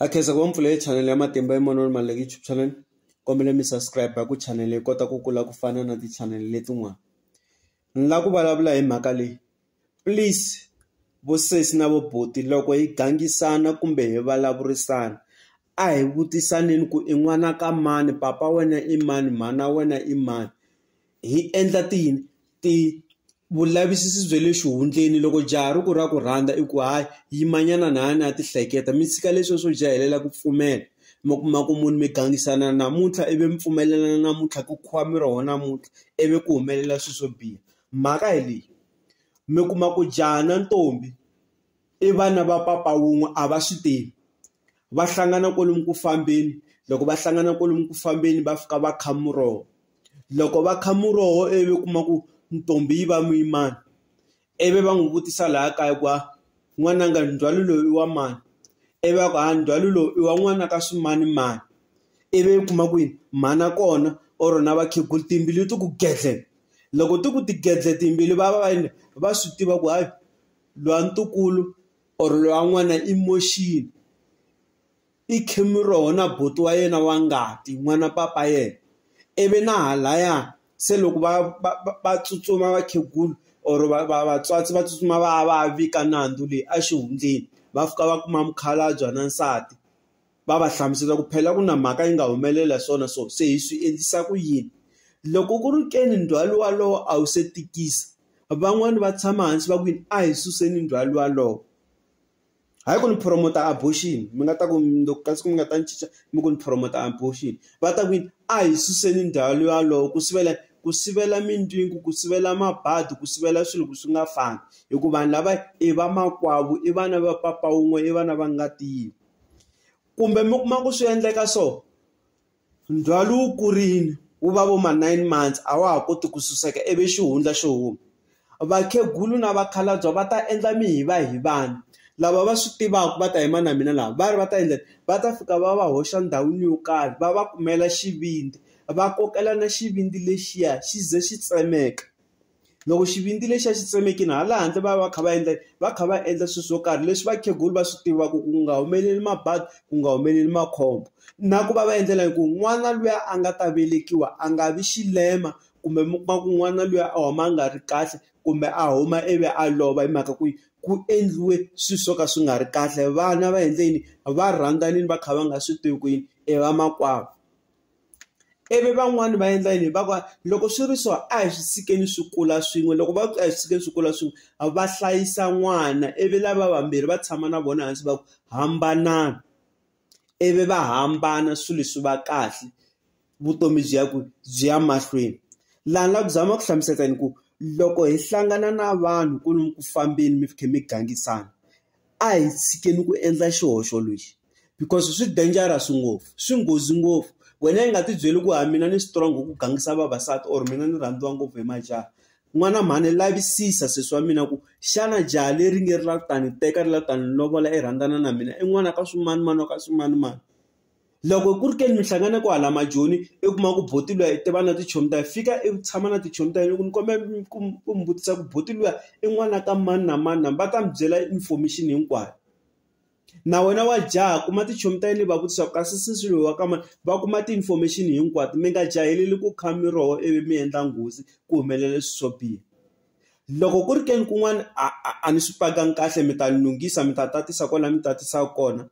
Akhensa ku mpfula channel ya Matimba Emmanuel Maluleke YouTube channel. Kombela mi subscribe ku channel leyi kota ku kula ku fana na ti channel letin'wana. Ni la ku vulavula hi mhaka leyi. Please vosesi na voboti loko hi gangisana kumbe hi vulavurisana a hi vutisaneni ku i n'wana ka mani, papa wena i mani, mana wena i mani. Hi endla ti vulavisisi bya le xihundleni loko jaha ri ku ra ku rhandza i ku hayi yimanyana na yana ya tihleketa mi tshika leswi swo jahelela ku pfumela mi kuma ku munhu mi gangisana namuntlha ivi mi pfumelelana namuntlha ku khuwa miroho namuntlha ivi ku humelela swilo swo biha. Mhaka hi leyi mi kuma ku jaha na ntombi i vana va papa wun'we a va swi tivi, va hlangana kwalomu ku fambeni. Loko va hlangana kwalomu ku fambeni va fika va kha muroho, loko va kha muroho ivi kuma ku ntombi yi va muyimani ivi va n'wi vutisa laha kaya ku n'wananga ndzhwalo lowu i wa mani, ivi va ku ndzhwalo lowu i wa n'wana ka swimanimani. Ivi u kuma kwini mhana kona or na vakhegula timbili ti ku gedle. Loko ti ku ti gedle timbili va swi tiva ku hayi lowa ntukulu or lowa n'wana i moxini, i khe miroho na boti wa yena wa ngati n'wana papa yena. Ivi na halaya se loko va tsutsuma vakhegula or vatswatsi va tsutsuma va vika nandzu leyi a xihundleni, va fika va kuma mukhalabye na nsati va va hlamusela ku phela ku na mhaka yi nga humelela swona so se hi swi endlisa ku yini. Loko ku ri keni ndzhwalo walowo a wu se tikisa, van'wani va tshama hansi va ku yini a hi suseni ndzhwalo walowo. Hayi ku ni promota abortion, mi nga ta ku kasi ku mi nga ta ni cinca mi ku ni promota abortion, va ta ku yini a hi suseni ndzhwalo walowo ku sivela mindyangu, ku sivela mabadi, ku sivela swilo ku swi nga fani. Hikuva vanhu lava i va makwavo, i vana va papa wun'we, i vana va ngati yin'we. Kumbe mi kuma ku swi endleka so ndzhwalo wu kurile wu va vo ma 9 months a wa ha koti ku suseka ivi xihundla xo huma. Vakhegulu na vakhalabye va ta endla mihivahivana, lava va swi tivaka va ta yima na mina lava va ta endla va ta fika va va hoxa ndhawini yo karhi va va kumela xivindzi, va kokela na xivindzi lexiya xi ze xi tsemeka. Loko xivindzi lexiya xi tsemekini hala handle va kha va endla swilo swo karhi leswi vakhegulu va swi tivaka ku nga humeleli mabadi, ku nga humeleli makhombo. Na ku va endlela ku n'wana luya a nga ta velekiwa a nga vi xilema, kumbe mi kuma ku n'wana luya a huma a nga ri kahle kumbe a huma ivi a lova hi mhaka ku endliwe swilo swo ka swi nga ri kahle. Vana va endleni va rhandzanini va kha va nga swi tivi ku yini i va makwavo. Ivi van'wani va endla yini va ku loko swi ri so a hi swi tshikeni swi kula swin'we, loko va a hi swi tshikeni swi kula swin'we va hlayisa n'wana. Ivi lava vambirhi va tshama na vona hansi va ku hambanana, ivi va hambana swilo swi va kahle, vutomi byi ya mahlweni. Laha ni la ku zama ku hlamusela ni ku loko hi hlangana na vanhu kwalomu ku fambeni mi kha mi gangisana a hi tshikeni ku endla xihoxo lexi because swi dangerous ngopfu, swi nghozi ngopfu. Wena yi nga ti byeli ku mina ni strong ku gangisa vavasati or mina ni rhandziwa ngopfu hi majaha. N'wana mhani lavisisa sesi wa mina ku xana jaha leri nge ri la ku ta ni teka ri la ku ta ni lovola i rhandzana na mina i n'wana ka swimanimani ka swimanimani. Loko ku ri ke ni mi hlangana ku hala majoni i kuma ku boti luya i tiva na tichomi ta fika i tshama na tichomi ta loko ni kombela ku mi vutisa ku boti luya i n'wana ka mani na mani na va ta mi byela information hinkwayo. Na wena wa jaha kuma tichomi ta yini va vutisa ku kasi sisi loyi wa ka mani, va kuma ti-information hinkwato. Mi nga jaheleli ku kha miroho ivi mi endla nghozi ku humelela swilo swo biha. Loko ku ri ke ni kun'wana a ni swi pakangi kahle mi ta ni lunghisa, mi ta tatisa kwala mi tatisa kona.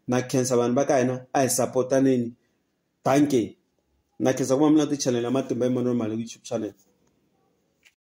Na khensa vanhu va ka hina a hi sapotaneni. Danke. Na khensa ku va mi na ti channel ya Matimba Emmanuel Maluleke YouTube channel.